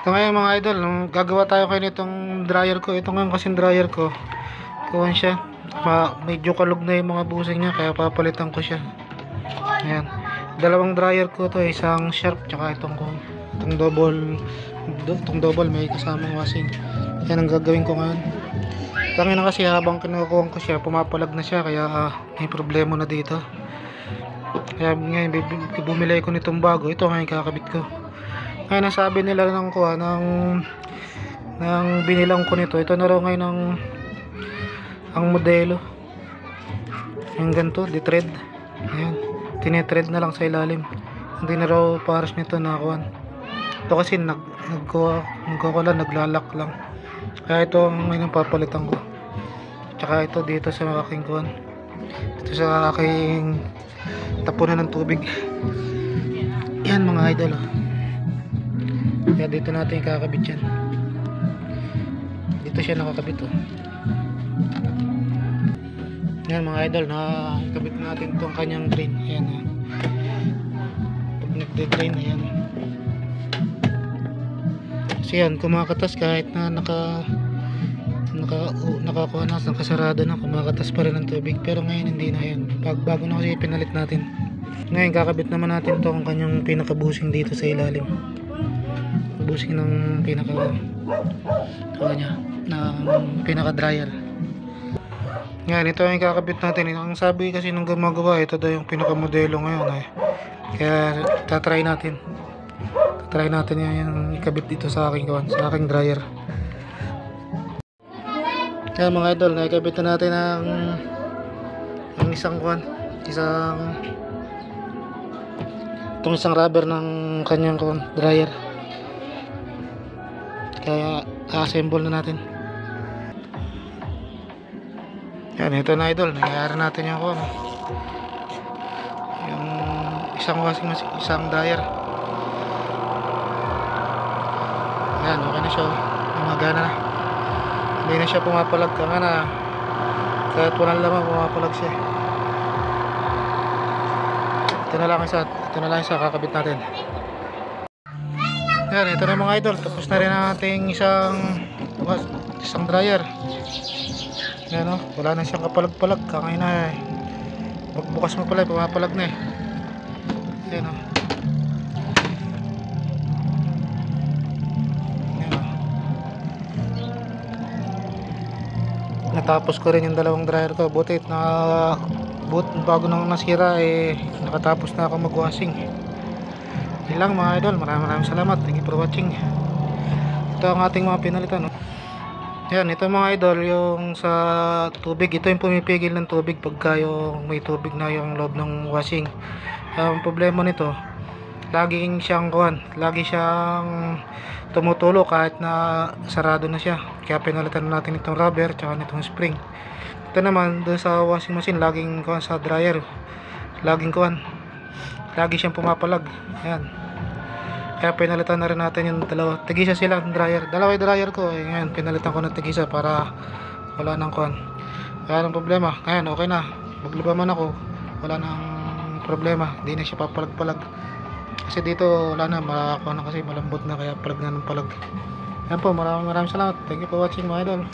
So ngayon mga idol, gagawa tayo kayo nitong dryer ko. Ito ngayon kasing dryer ko, kuwan siya, medyo kalug na yung mga busing niya, kaya papalitan ko siya. Ayan, dalawang dryer ko to, isang sharp tsaka itong double may kasamang washing. Yan ang gagawin ko ngayon. Tangina kasi habang kinukuha ko siya, pumapalag na siya, kaya may problema na dito. Kaya ngayon bumili ko nitong bago. Ito ngayon kakabit ko. Ngayon nasabi nila ng kuha ng binilang ko nito, ito na raw ngayon ang modelo, yung ganito, di-thread. Ayan, tinethread na lang sa ilalim, hindi na raw pares nito na kuhan. Ito kasi naglalak lang, kaya ito ang ngayon papalitan ko. Tsaka ito dito sa aking kuhan, dito sa aking tapunan ng tubig. Yan mga idol, kaya dito natin kakabit yan. Dito siya nakakabit Yan mga idol, nakakabit natin itong kanyang drain. Ayan, pag nagde-drain, ayan. Kasi yan, kumakatas kahit na nakakuha na, nakasarado na, kumakatas pa rin ang tubig. Pero ngayon hindi na yan. Bago na kasi pinalit natin. Ngayon kakabit naman natin itong kanyang pinakabusing dito sa ilalim. Busing ng pinaka dryer. Yan, ito yung kakabit natin. Ang sabi kasi nung gumagawa, ito daw yung pinaka modelo ngayon kaya tatry natin yung ikabit dito sa aking dryer. Yan mga idol, nakikabit na natin ang isang rubber ng kanyang dryer. Kaya assemble na natin. Yan, ito na idol, nangyayari natin yung isang washing machine, isang dryer. Yan, okay na siya, gumagana na, hindi na siya pumapalag kahit walang laman, pumapalag siya. Ito na lang isa kakabit natin. Yan, ito na mga idol, tapos na rin natin isang dryer. Yan wala na siyang kapalag-palag, kakain na magbukas mo pala, pumapalag na yan natapos ko rin yung dalawang dryer ko. Buti bago nang nasira nakatapos na ako mag-washing. Yun lang mga idol, maraming salamat, thank you for watching. Ito ang ating mga pinalitan Yan, ito mga idol, yung sa tubig, ito yung pumipigil ng tubig pagka yung may tubig na yung loob ng washing. Ang problema nito, lagi siyang tumutulo kahit na sarado na siya, kaya pinalitan natin itong rubber tsaka nitong spring. Ito naman doon sa washing machine, sa dryer lagi siyang pumapalag. Yan, kaya pinalitan na rin natin yung dalawa, tigisa sila ng dryer, dalawa yung dryer ko ngayon pinalitan ko ng tigisa para wala nang wala nang problema. Ngayon okay na, maglaba man ako, wala nang problema, hindi na siya papalag-palag. Kasi dito wala na, kasi malambot na, kaya palag na ng palag. Yan po, maraming salamat, thank you for watching mga idol.